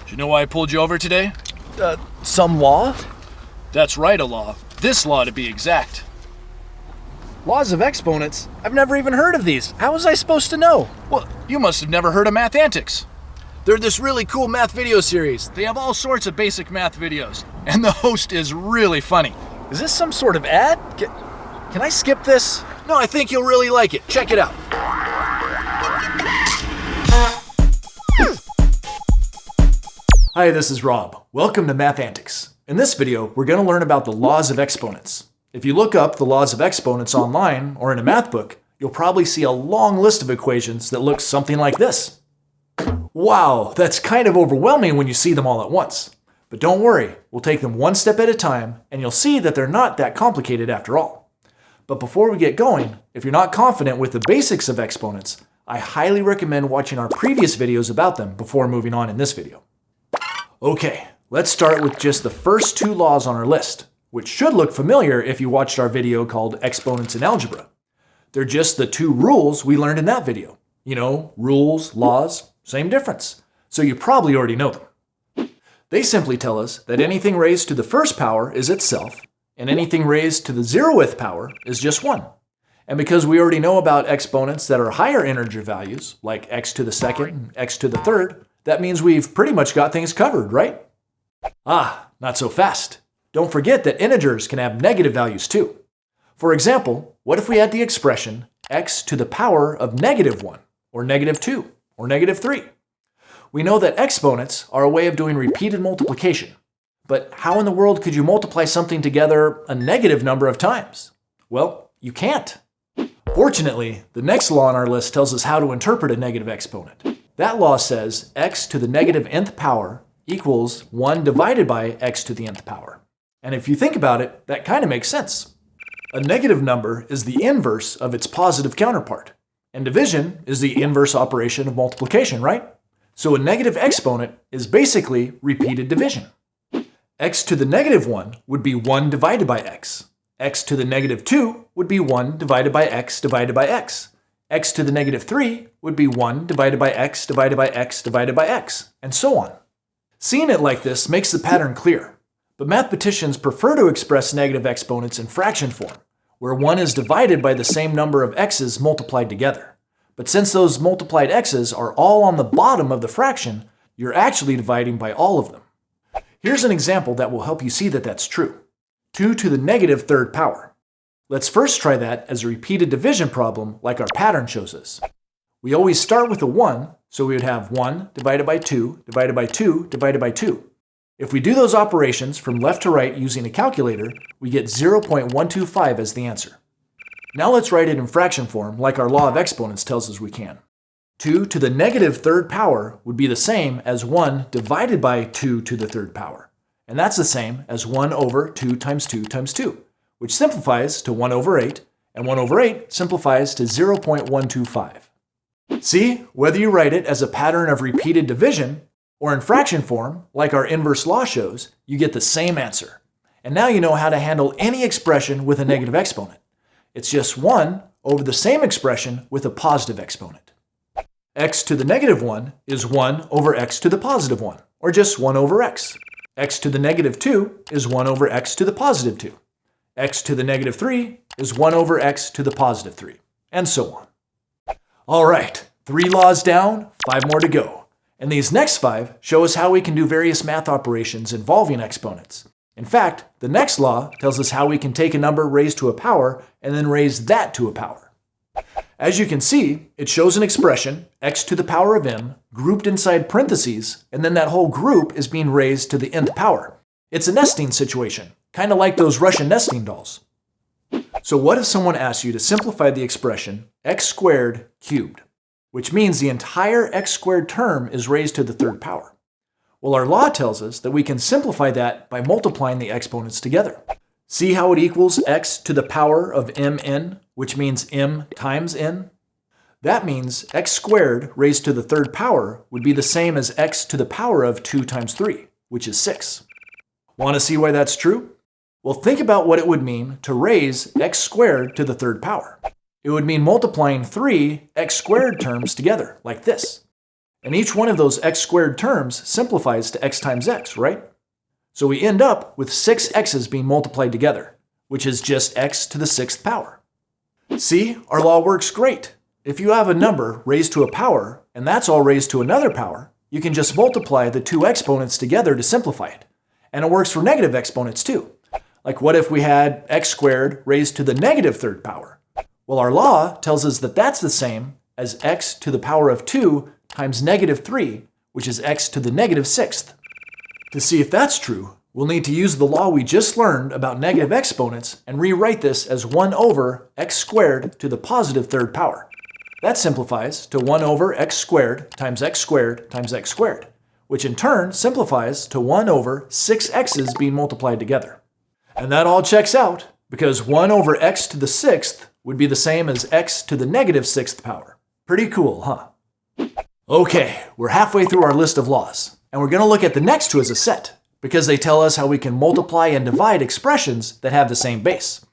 Do you know why I pulled you over today? Some law? That's right, a law. This law to be exact. Laws of exponents? I've never even heard of these. How was I supposed to know? Well, you must have never heard of Math Antics. They're this really cool math video series. They have all sorts of basic math videos, and the host is really funny. Is this some sort of ad? Can I skip this? No, I think you'll really like it. Check it out. Hi, this is Rob. Welcome to Math Antics. In this video, we're going to learn about the laws of exponents. If you look up the laws of exponents online or in a math book, you'll probably see a long list of equations that looks something like this. Wow, that's kind of overwhelming when you see them all at once. But don't worry, we'll take them one step at a time, and you'll see that they're not that complicated after all. But before we get going, if you're not confident with the basics of exponents, I highly recommend watching our previous videos about them before moving on in this video. Okay, let's start with just the first two laws on our list, which should look familiar if you watched our video called Exponents in Algebra. They're just the two rules we learned in that video. You know, rules, laws, same difference. So you probably already know them. They simply tell us that anything raised to the first power is itself, and anything raised to the 0th power is just 1. And because we already know about exponents that are higher integer values, like x to the second and x to the third, that means we've pretty much got things covered, right? Ah, not so fast. Don't forget that integers can have negative values too. For example, what if we had the expression x to the power of -1, or -2, or -3? We know that exponents are a way of doing repeated multiplication. But how in the world could you multiply something together a negative number of times? Well, you can't. Fortunately, the next law on our list tells us how to interpret a negative exponent. That law says x to the negative nth power equals 1 divided by x to the nth power. And if you think about it, that kind of makes sense. A negative number is the inverse of its positive counterpart. And division is the inverse operation of multiplication, right? So a negative exponent is basically repeated division. X to the -1 would be 1 divided by x. X to the -2 would be 1 divided by x divided by x. X to the -3 would be 1 divided by x divided by x divided by x, and so on. Seeing it like this makes the pattern clear. But mathematicians prefer to express negative exponents in fraction form, where 1 is divided by the same number of x's multiplied together. But since those multiplied x's are all on the bottom of the fraction, you're actually dividing by all of them. Here's an example that will help you see that that's true. 2 to the -3rd power. Let's first try that as a repeated division problem like our pattern shows us. We always start with a 1, so we would have 1 divided by 2 divided by 2 divided by 2. If we do those operations from left to right using a calculator, we get 0.125 as the answer. Now let's write it in fraction form like our law of exponents tells us we can. 2 to the -3rd power would be the same as 1 divided by 2 to the 3rd power. And that's the same as 1 over 2 times 2 times 2, which simplifies to 1 over 8, and 1 over 8 simplifies to 0.125. See, whether you write it as a pattern of repeated division, or in fraction form, like our inverse law shows, you get the same answer. And now you know how to handle any expression with a negative exponent. It's just 1 over the same expression with a positive exponent. X to the -1 is 1 over x to the +1, or just 1 over x. X to the -2 is 1 over x to the +2. X to the -3 is 1 over x to the +3, and so on. All right, 3 laws down, 5 more to go. And these next 5 show us how we can do various math operations involving exponents. In fact, the next law tells us how we can take a number raised to a power and then raise that to a power. As you can see, it shows an expression, x to the power of m, grouped inside parentheses, and then that whole group is being raised to the nth power. It's a nesting situation, kind of like those Russian nesting dolls. So what if someone asks you to simplify the expression x squared cubed, which means the entire x squared term is raised to the 3rd power? Well, our law tells us that we can simplify that by multiplying the exponents together. See how it equals x to the power of mn, which means m times n? That means x squared raised to the 3rd power would be the same as x to the power of 2 times 3, which is 6. Want to see why that's true? Well, think about what it would mean to raise x squared to the 3rd power. It would mean multiplying 3 x squared terms together, like this. And each one of those x squared terms simplifies to x times x, right? So we end up with 6 x's being multiplied together, which is just x to the 6th power. See, our law works great. If you have a number raised to a power, and that's all raised to another power, you can just multiply the two exponents together to simplify it. And it works for negative exponents too. Like what if we had x squared raised to the negative 3rd power? Well, our law tells us that that's the same as x to the power of 2 times negative 3, which is x to the negative 6th. To see if that's true, we'll need to use the law we just learned about negative exponents and rewrite this as 1 over x squared to the positive 3rd power. That simplifies to 1 over x squared times x squared times x squared, which in turn simplifies to 1 over 6 x's being multiplied together. And that all checks out, because 1 over x to the 6th would be the same as x to the negative 6th power. Pretty cool, huh? Okay, we're halfway through our list of laws, and we're going to look at the next two as a set, because they tell us how we can multiply and divide expressions that have the same base.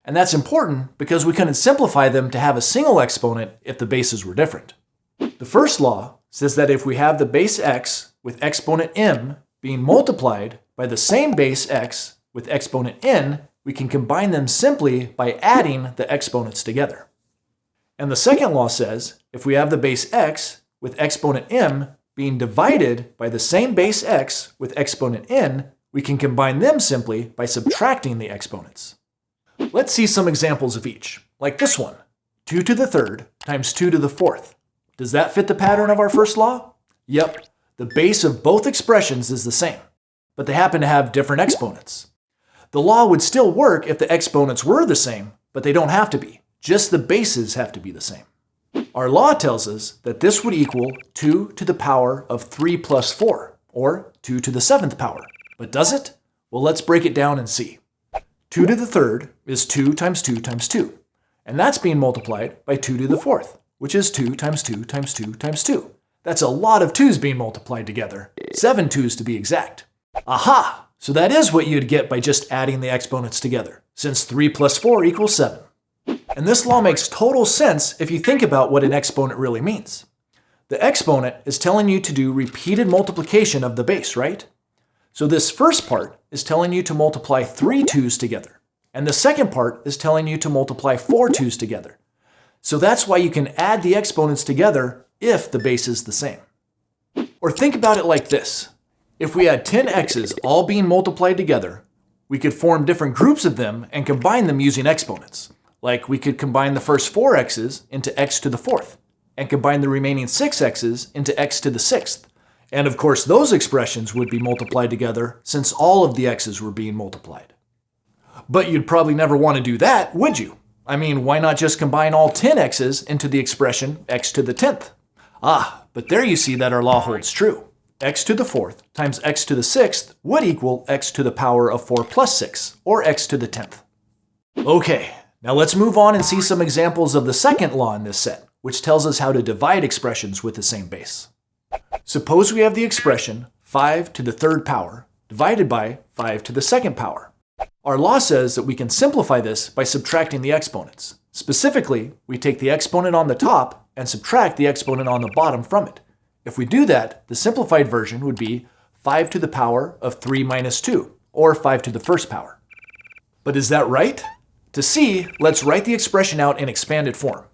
And that's important because we couldn't simplify them to have a single exponent if the bases were different. The first law says that if we have the base x with exponent m being multiplied by the same base x with exponent n, we can combine them simply by adding the exponents together. And the second law says if we have the base x with exponent m being divided by the same base x with exponent n, we can combine them simply by subtracting the exponents. Let's see some examples of each, like this one, 2 to the 3rd times 2 to the 4th. Does that fit the pattern of our first law? Yep, the base of both expressions is the same, but they happen to have different exponents. The law would still work if the exponents were the same, but they don't have to be. Just the bases have to be the same. Our law tells us that this would equal 2 to the power of 3 plus 4, or 2 to the 7th power. But does it? Well, let's break it down and see. 2 to the 3rd is 2 times 2 times 2, and that's being multiplied by 2 to the 4th, which is 2 times 2 times 2 times 2. That's a lot of 2's being multiplied together, 7 2's to be exact. Aha! So that is what you'd get by just adding the exponents together, since 3 plus 4 equals 7. And this law makes total sense if you think about what an exponent really means. The exponent is telling you to do repeated multiplication of the base, right? So this first part is telling you to multiply 3 2's together, and the second part is telling you to multiply 4 2's together. So that's why you can add the exponents together if the base is the same. Or think about it like this. If we had 10 x's all being multiplied together, we could form different groups of them and combine them using exponents. Like we could combine the first 4 x's into x to the 4th, and combine the remaining 6 x's into x to the 6th. And of course, those expressions would be multiplied together since all of the x's were being multiplied. But you'd probably never want to do that, would you? I mean, why not just combine all 10 x's into the expression x to the 10th? Ah, but there you see that our law holds true. X to the 4th times x to the 6th would equal x to the power of 4 plus 6, or x to the 10th. Okay, now let's move on and see some examples of the second law in this set, which tells us how to divide expressions with the same base. Suppose we have the expression 5 to the 3rd power divided by 5 to the 2nd power. Our law says that we can simplify this by subtracting the exponents. Specifically, we take the exponent on the top and subtract the exponent on the bottom from it. If we do that, the simplified version would be 5 to the power of 3 minus 2, or 5 to the 1st power. But is that right? To see, let's write the expression out in expanded form.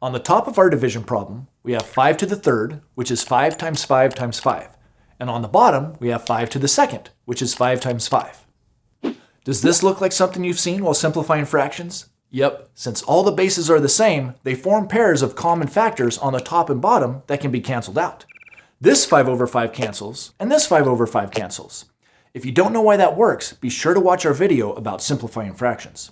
On the top of our division problem, we have 5 to the 3rd, which is 5 times 5 times 5. And on the bottom, we have 5 to the 2nd, which is 5 times 5. Does this look like something you've seen while simplifying fractions? Yep, since all the bases are the same, they form pairs of common factors on the top and bottom that can be canceled out. This 5 over 5 cancels, and this 5 over 5 cancels. If you don't know why that works, be sure to watch our video about simplifying fractions.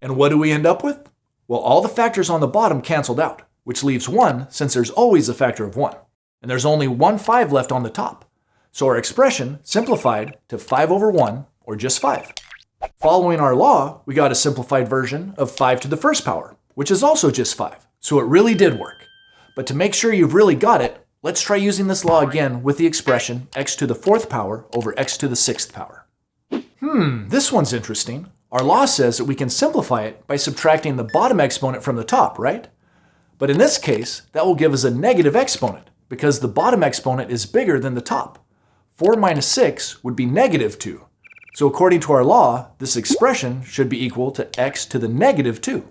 And what do we end up with? Well, all the factors on the bottom canceled out, which leaves 1 since there's always a factor of 1. And there's only one 5 left on the top. So our expression simplified to 5 over 1, or just 5. Following our law, we got a simplified version of 5 to the 1st power, which is also just 5. So it really did work. But to make sure you've really got it, let's try using this law again with the expression x to the 4th power over x to the 6th power. This one's interesting. Our law says that we can simplify it by subtracting the bottom exponent from the top, right? But in this case, that will give us a negative exponent because the bottom exponent is bigger than the top. 4 minus 6 would be negative 2. So according to our law, this expression should be equal to x to the negative 2.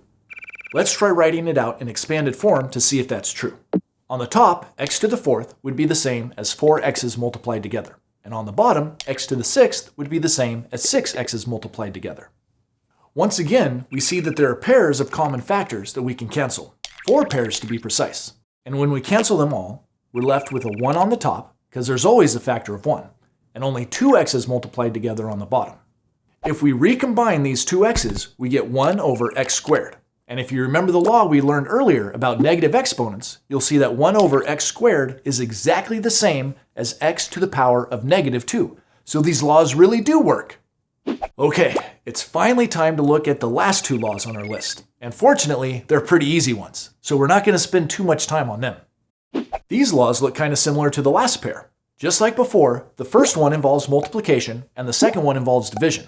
Let's try writing it out in expanded form to see if that's true. On the top, x to the 4th would be the same as 4x's multiplied together. And on the bottom, x to the 6th would be the same as 6x's multiplied together. Once again, we see that there are pairs of common factors that we can cancel. 4 pairs to be precise. And when we cancel them all, we're left with a 1 on the top, because there's always a factor of 1, and only 2 x's multiplied together on the bottom. If we recombine these 2 x's, we get 1 over x squared. And if you remember the law we learned earlier about negative exponents, you'll see that 1 over x squared is exactly the same as x to the power of negative 2. So these laws really do work. Okay, it's finally time to look at the last 2 laws on our list. And fortunately, they're pretty easy ones, so we're not going to spend too much time on them. These laws look kind of similar to the last pair. Just like before, the first one involves multiplication and the second one involves division.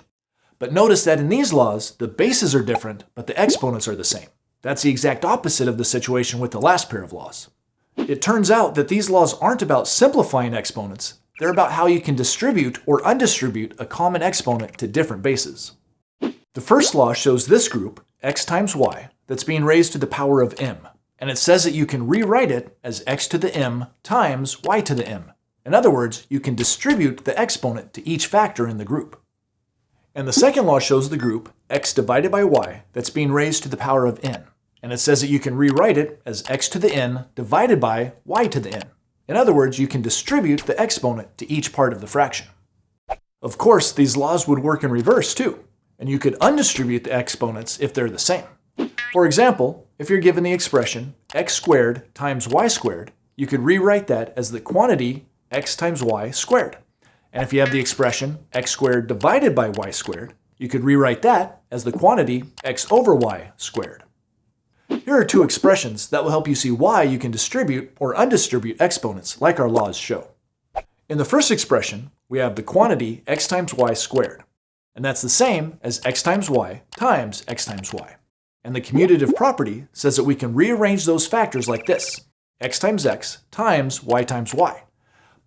But notice that in these laws, the bases are different, but the exponents are the same. That's the exact opposite of the situation with the last pair of laws. It turns out that these laws aren't about simplifying exponents, they're about how you can distribute or undistribute a common exponent to different bases. The first law shows this group, x times y, that's being raised to the power of m. And it says that you can rewrite it as x to the m times y to the m. In other words, you can distribute the exponent to each factor in the group. And the second law shows the group, x divided by y, that's being raised to the power of n. And it says that you can rewrite it as x to the n divided by y to the n. In other words, you can distribute the exponent to each part of the fraction. Of course, these laws would work in reverse too, and you could undistribute the exponents if they're the same. For example, if you're given the expression x squared times y squared, you could rewrite that as the quantity x times y squared. And if you have the expression x squared divided by y squared, you could rewrite that as the quantity x over y squared. Here are 2 expressions that will help you see why you can distribute or undistribute exponents like our laws show. In the first expression, we have the quantity x times y squared, and that's the same as x times y times x times y. And the commutative property says that we can rearrange those factors like this, x times x times y times y.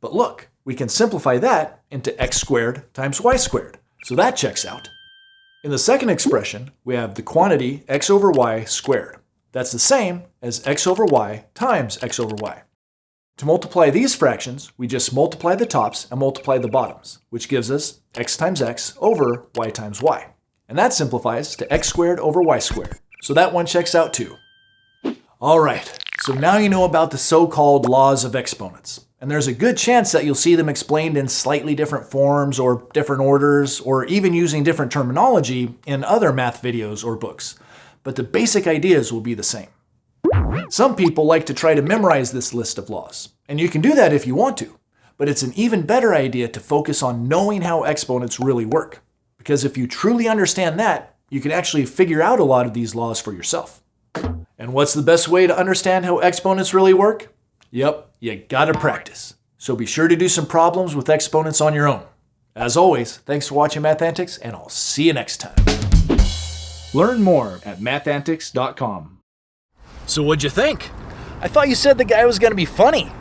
But look, we can simplify that into x squared times y squared, so that checks out. In the second expression, we have the quantity x over y squared. That's the same as x over y times x over y. To multiply these fractions, we just multiply the tops and multiply the bottoms, which gives us x times x over y times y. And that simplifies to x squared over y squared, so that one checks out too. Alright, so now you know about the so-called laws of exponents. And there's a good chance that you'll see them explained in slightly different forms or different orders, or even using different terminology in other math videos or books. But the basic ideas will be the same. Some people like to try to memorize this list of laws, and you can do that if you want to. But it's an even better idea to focus on knowing how exponents really work. Because if you truly understand that, you can actually figure out a lot of these laws for yourself. And what's the best way to understand how exponents really work? Yep, you gotta practice. So be sure to do some problems with exponents on your own. As always, thanks for watching Math Antics, and I'll see you next time. Learn more at mathantics.com. So what'd you think? I thought you said the guy was gonna be funny.